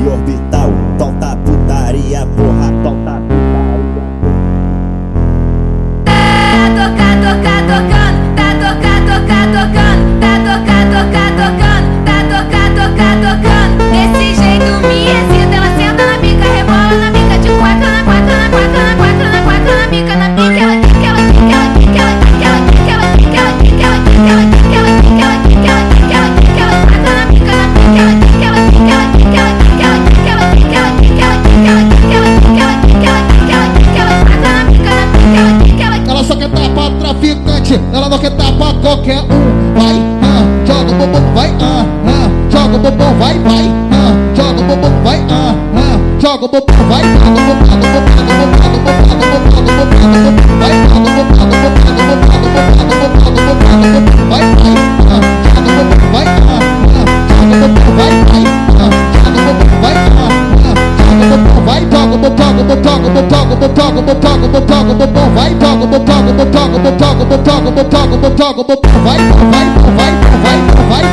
orbital. Solta putaria, porra, solta putaria. Tá tocando, tá tocando, desse jeito me excita, ela senta na bica, rebola na bica, de quatro na quatro, na quatro, na quatro, na quatro, na bica, na bica, ela quica, ela quica, ela quica, ela quica, ela quica, ela quica, ela quica, ela quica, ela quica, ela quica, ela quica, ela quica, ela quica, ela quatro na bica, na bica, ela quica, ela quica, ela quica, ela quica, ela quica, ela quica, ela quica, ela quica, ela quica, ela quica, ela quica, ela quica, ela quica, ela quatro na bica, na bica, ela quica, ela quica. Ela só quer dar pra traficante, ela não quer dar pra qualquer um. Vai, joga o bumbum, vai, joga o bumbum, vai, joga o bumbum, vai, joga o bumbum, vai, joga o bumbum, vai, joga o vai,